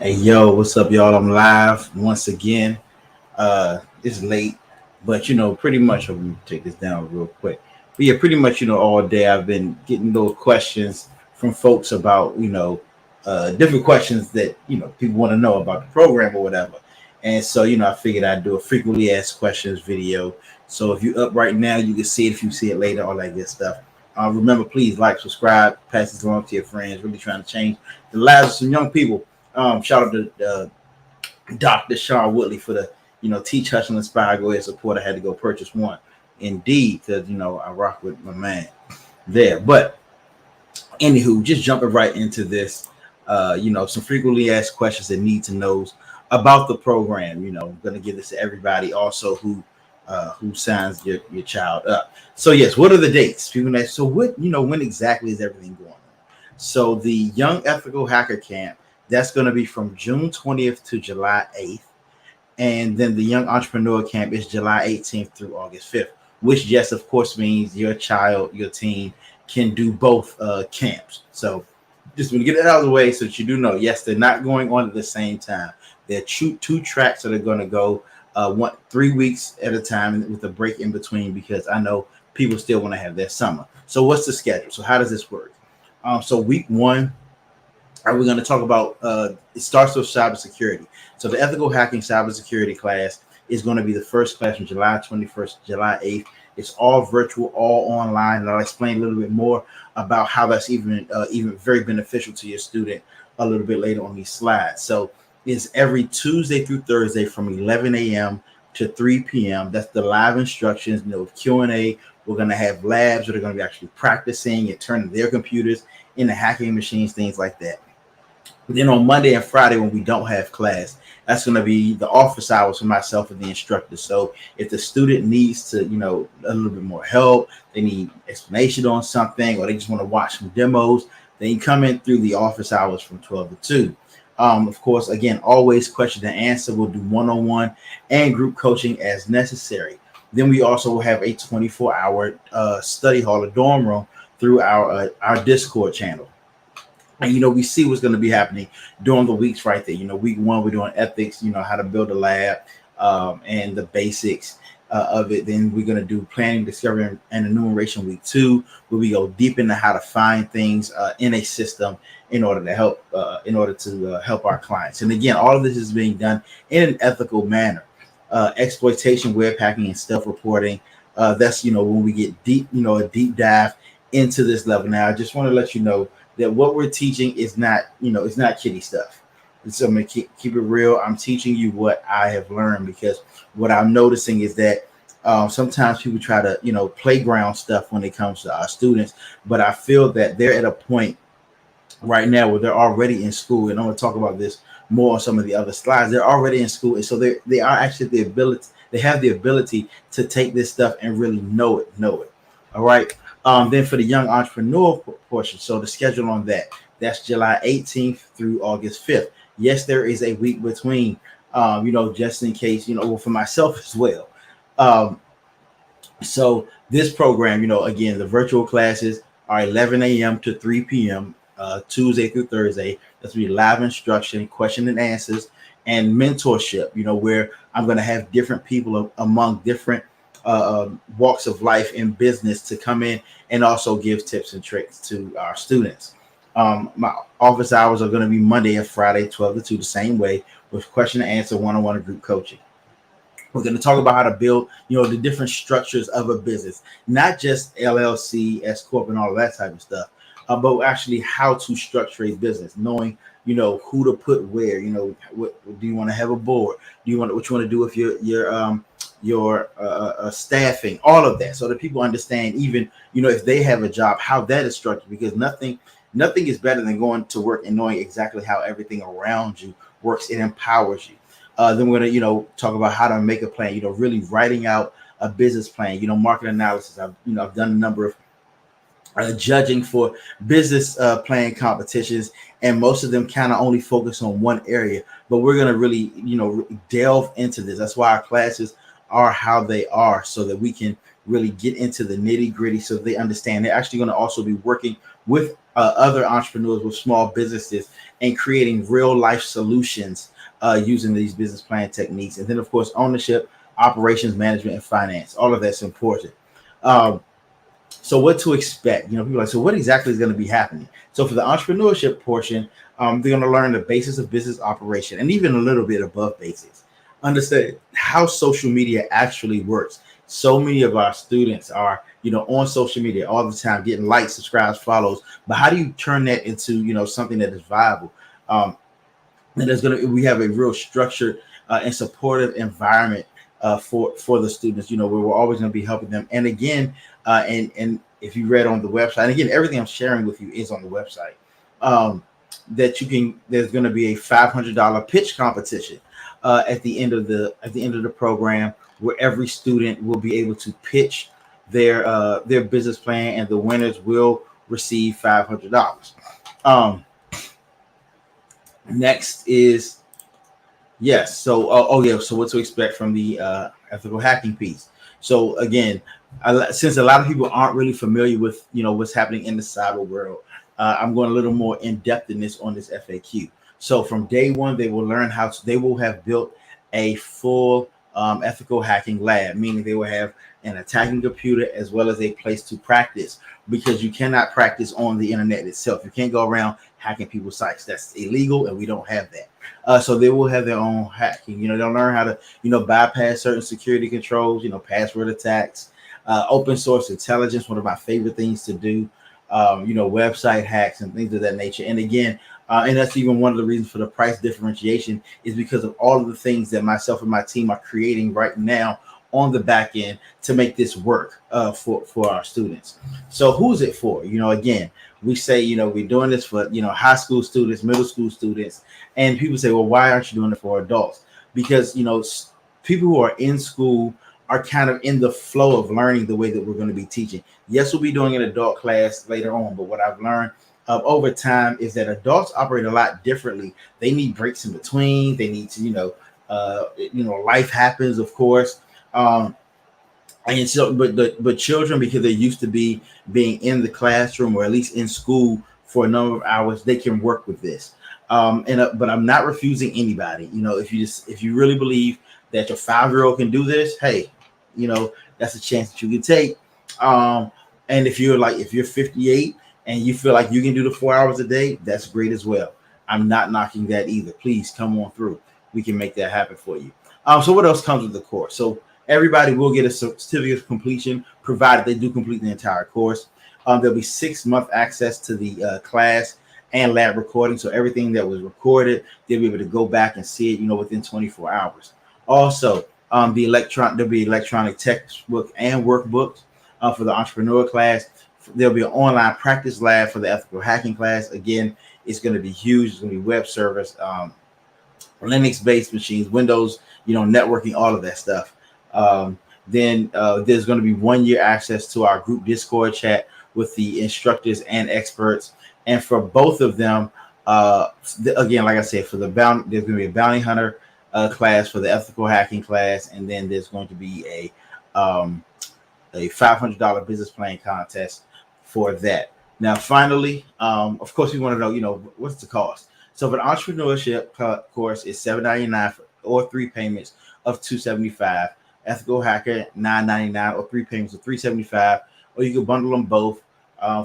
Hey yo, what's up, y'all? I'm live once again. It's late, but pretty much I'm gonna take this down real quick. But yeah, pretty much, all day I've been getting little questions from folks about, different questions that people want to know about the program or whatever. And so, I figured I'd do a frequently asked questions video. So if you're up right now, you can see it. If you see it later, all that good stuff. Remember, please like, subscribe, pass this along to your friends. Really trying to change the lives of some young people. Shout out to Dr. Sean Woodley for the Teach Hustle Inspire Go Ahead support. I had to go purchase one, indeed, because I rock with my man there. But anywho, just jumping right into this, some frequently asked questions that need to knows about the program. I'm gonna give this to everybody also who signs your child up. So yes, what are the dates? People ask, so what when exactly is everything going on? So the Young Ethical Hacker Camp, that's going to be from June 20th to July 8th. And then the Young Entrepreneur Camp is July 18th through August 5th, which, yes, of course, means your child, your teen can do both camps. So just want to get it out of the way so that you do know, yes, they're not going on at the same time. They're two tracks that are going to go 3 weeks at a time with a break in between, because I know people still want to have their summer. So what's the schedule? So how does this work? So week one, we're going to talk about it starts with cybersecurity. So the ethical hacking cybersecurity class is going to be the first class from July 21st, July 8th. It's all virtual, all online, and I'll explain a little bit more about how that's even very beneficial to your student a little bit later on these slides. So it's every Tuesday through Thursday from 11 a.m. to 3 p.m. That's the live instructions, Q&A. We're going to have labs where they're going to be actually practicing and turning their computers into hacking machines, things like that. Then on Monday and Friday, when we don't have class, that's going to be the office hours for myself and the instructor. So if the student needs to, a little bit more help, they need explanation on something, or they just want to watch some demos, then you come in through the office hours from 12 to 2. Of course, again, always question and answer. We'll do one-on-one and group coaching as necessary. Then we also will have a 24-hour study hall or dorm room through our Discord channel. And we see what's going to be happening during the weeks right there. Week one, we're doing ethics, how to build a lab, and the basics of it. Then we're going to do planning, discovery, and enumeration week two, where we go deep into how to find things in a system in order to help our clients. And again, all of this is being done in an ethical manner. Exploitation, web hacking, and stealth reporting. That's when we get deep, a deep dive into this level. Now, I just want to let you know that what we're teaching is not, it's not kiddie stuff. So I'm going to keep it real. I'm teaching you what I have learned, because what I'm noticing is that sometimes people try to, playground stuff when it comes to our students. But I feel that they're at a point right now where they're already in school. And I'm going to talk about this more on some of the other slides. They're already in school. And so they are actually they have the ability to take this stuff and really know it. All right. Then for the young entrepreneur portion, so the schedule on that's July 18th through August 5th. Yes, there is a week between, just in case, for myself as well. So this program, again, the virtual classes are 11 a.m. to 3 p.m. Tuesday through Thursday. That's going to be live instruction, question and answers, and mentorship, where I'm going to have different people among different walks of life in business to come in and also give tips and tricks to our students. My office hours are going to be Monday and Friday, 12 to 2, the same way, with question and answer, one-on-one group coaching. We're going to talk about how to build, the different structures of a business, not just LLC, S Corp, and all of that type of stuff, but actually how to structure a business, knowing, who to put where, what do you want to have a board? What you want to do with your staffing, all of that, so that people understand, even if they have a job, how that is structured, because nothing is better than going to work and knowing exactly how everything around you works. It empowers you. Then we're gonna talk about how to make a plan, really writing out a business plan, market analysis. I've done a number of judging for business plan competitions, and most of them kind of only focus on one area, but we're going to really delve into this. That's why our classes are how they are, so that we can really get into the nitty gritty, so they understand. They're actually going to also be working with other entrepreneurs with small businesses and creating real life solutions using these business plan techniques. And then, of course, ownership, operations management, and finance. All of that's important. Um, so what to expect? People are like, so what exactly is going to be happening? So for the entrepreneurship portion, they're going to learn the basis of business operation and even a little bit above basics. Understand how social media actually works. So many of our students are, on social media all the time, getting likes, subscribes, follows. But how do you turn that into, something that is viable? Um, and we have a real structured and supportive environment for the students, where we're always going to be helping them. And again, and if you read on the website, and again, everything I'm sharing with you is on the website. There's going to be a $500 pitch competition at the end of the program, where every student will be able to pitch their business plan, and the winners will receive $500. Next is yes. So, yeah. So, what to expect from the ethical hacking piece? So, again, since a lot of people aren't really familiar with what's happening in the cyber world, I'm going a little more in depth in this on this FAQ. So, from day one, they will learn they will have built a full ethical hacking lab, meaning they will have an attacking computer as well as a place to practice, because you cannot practice on the internet itself. You can't go around hacking people's sites. That's illegal, and we don't have that. So they will have their own hacking. They'll learn how to, bypass certain security controls, password attacks, open source intelligence, one of my favorite things to do, website hacks and things of that nature. And again, and that's even one of the reasons for the price differentiation, is because of all of the things that myself and my team are creating right now on the back end to make this work for our students. So who's it for? Again, we say, we're doing this for, high school students, middle school students, and people say, well, why aren't you doing it for adults? Because, people who are in school are kind of in the flow of learning the way that we're going to be teaching. Yes, we'll be doing an adult class later on, but what I've learned over time is that adults operate a lot differently. They need breaks in between. They need to, life happens, of course. And so, but children, because they're used to being in the classroom or at least in school for a number of hours, they can work with this. But I'm not refusing anybody. If you really believe that your 5-year-old can do this, hey, that's a chance that you can take. And if you're 58 and you feel like you can do the 4 hours a day, that's great as well. I'm not knocking that either. Please come on through. We can make that happen for you. So what else comes with the course? So everybody will get a certificate of completion, provided they do complete the entire course. There'll be 6-month access to the class and lab recording. So everything that was recorded, they'll be able to go back and see it, within 24 hours. Also, there'll be electronic textbook and workbooks for the entrepreneur class. There'll be an online practice lab for the ethical hacking class. Again, it's going to be huge. It's going to be web servers, Linux-based machines, Windows, networking, all of that stuff. Then there's going to be 1-year access to our group Discord chat with the instructors and experts. And for both of them, again, like I said, for there's going to be a bounty hunter class for the ethical hacking class, and then there's going to be a $500 business plan contest for that. Now, finally, of course, we want to know, what's the cost? So for the entrepreneurship course, it's $799 or 3 payments of $275. Ethical hacker $999 or 3 payments of $375, or you can bundle them both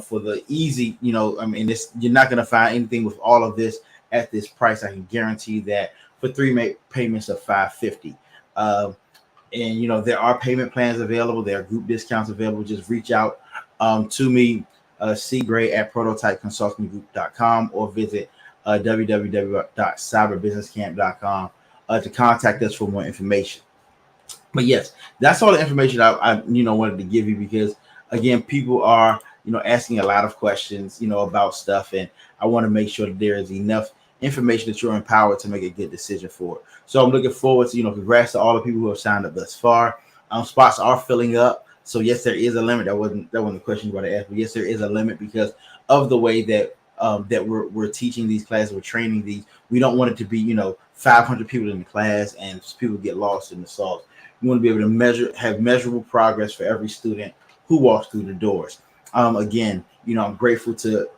for the easy. You're not going to find anything with all of this at this price. I can guarantee that for 3 payments of $550. And there are payment plans available. There are group discounts available. Just reach out to me, cgray at prototypeconsultinggroup.com, or visit www.cyberbusinesscamp.com to contact us for more information. But yes, that's all the information I wanted to give you, because again, people are asking a lot of questions about stuff, and I want to make sure that there is enough information that you're empowered to make a good decision for it. So I'm looking forward to congrats to all the people who have signed up thus far. Spots are filling up, so yes, there is a limit. That wasn't the question you want to ask, but yes, there is a limit because of the way that we're teaching these classes, we're training these. We don't want it to be 500 people in the class and people get lost in the sauce. We want to be able to have measurable progress for every student who walks through the doors. Again, I'm grateful to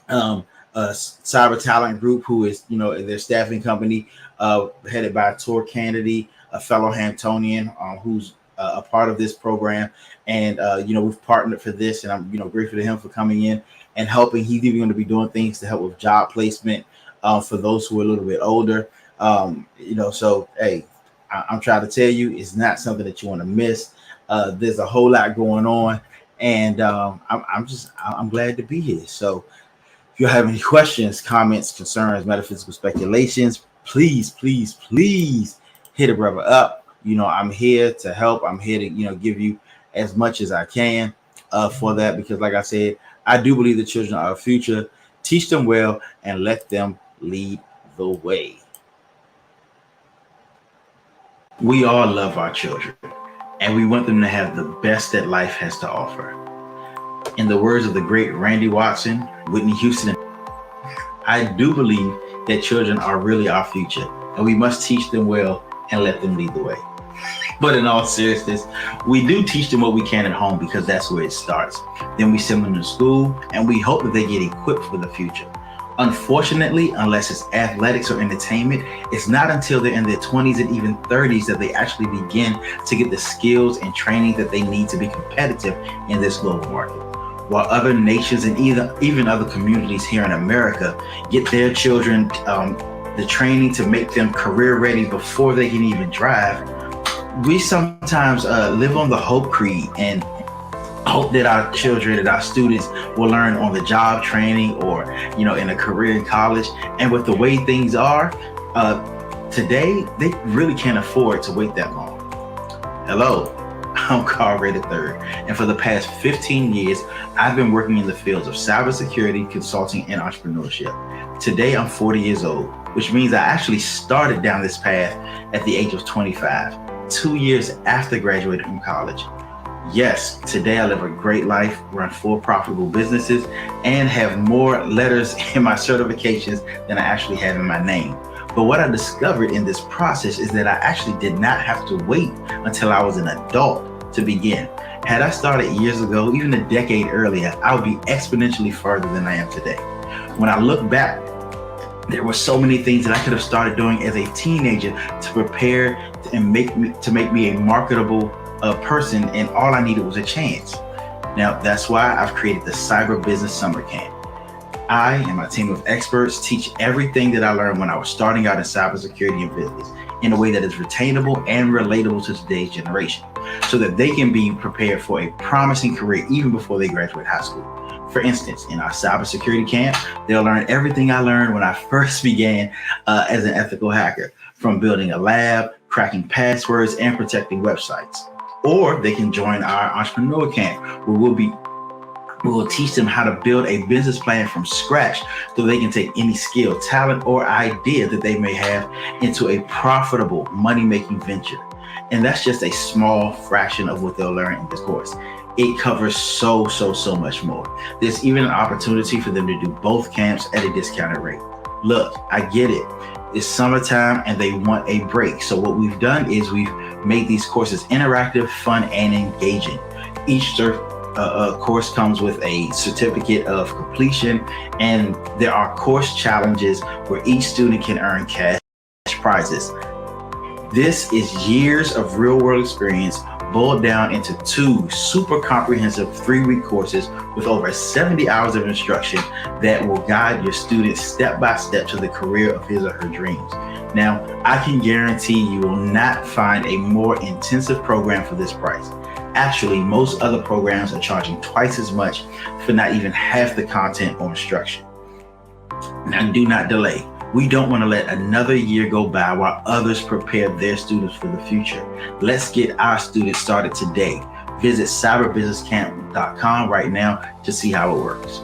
um, Cyber Talent Group, who is, their staffing company, headed by Tor Kennedy, a fellow Hamptonian, who's a part of this program. And, we've partnered for this, and I'm, grateful to him for coming in and helping. He's even going to be doing things to help with job placement for those who are a little bit older. So, hey, I'm trying to tell you, it's not something that you want to miss. There's a whole lot going on, and I'm glad to be here. So, if you have any questions, comments, concerns, metaphysical speculations, please hit a brother up. I'm here to help. I'm here to, give you as much as I can for that, because like I said, I do believe the children are our future. Teach them well and let them lead the way. We all love our children, and we want them to have the best that life has to offer. In the words of the great Randy Watson, Whitney Houston, I do believe that children are really our future, and we must teach them well and let them lead the way. But in all seriousness, we do teach them what we can at home, because that's where it starts. Then we send them to school, and we hope that they get equipped for the future. Unfortunately, unless it's athletics or entertainment, it's not until they're in their 20s and even 30s that they actually begin to get the skills and training that they need to be competitive in this global market. While other nations and even other communities here in America get their children the training to make them career ready before they can even drive, we sometimes live on the hope creed and hope that our children and our students will learn on the job training or, in a career in college. And with the way things are today, they really can't afford to wait that long. Hello. I'm Carl Ray III, and for the past 15 years, I've been working in the fields of cybersecurity, consulting, and entrepreneurship. Today, I'm 40 years old, which means I actually started down this path at the age of 25, 2 years after graduating from college. Yes, today I live a great life, run 4 profitable businesses, and have more letters in my certifications than I actually have in my name. But what I discovered in this process is that I actually did not have to wait until I was an adult to begin. Had I started years ago, even a decade earlier, I would be exponentially further than I am today. When I look back, there were so many things that I could have started doing as a teenager to prepare and make me a marketable person, and all I needed was a chance. Now, that's why I've created the Cyber Business Summer Camp. I and my team of experts teach everything that I learned when I was starting out in cybersecurity and business in a way that is retainable and relatable to today's generation, so that they can be prepared for a promising career even before they graduate high school. For instance, in our cybersecurity camp, they'll learn everything I learned when I first began as an ethical hacker, from building a lab, cracking passwords, and protecting websites. Or they can join our entrepreneur camp, where we will teach them how to build a business plan from scratch, so they can take any skill, talent, or idea that they may have into a profitable money-making venture. And that's just a small fraction of what they'll learn in this course. It covers so much more. There's even an opportunity for them to do both camps at a discounted rate. Look, I get it. It's summertime and they want a break. So what we've done is we've made these courses interactive, fun, and engaging. Each course comes with a certificate of completion, and there are course challenges where each student can earn cash prizes. This is years of real-world experience boiled down into 2 super comprehensive 3-week courses with over 70 hours of instruction that will guide your student step by step to the career of his or her dreams. Now, I can guarantee you will not find a more intensive program for this price. Actually, most other programs are charging twice as much for not even half the content or instruction. Now, do not delay. We don't want to let another year go by while others prepare their students for the future. Let's get our students started today. Visit cyberbusinesscamp.com right now to see how it works.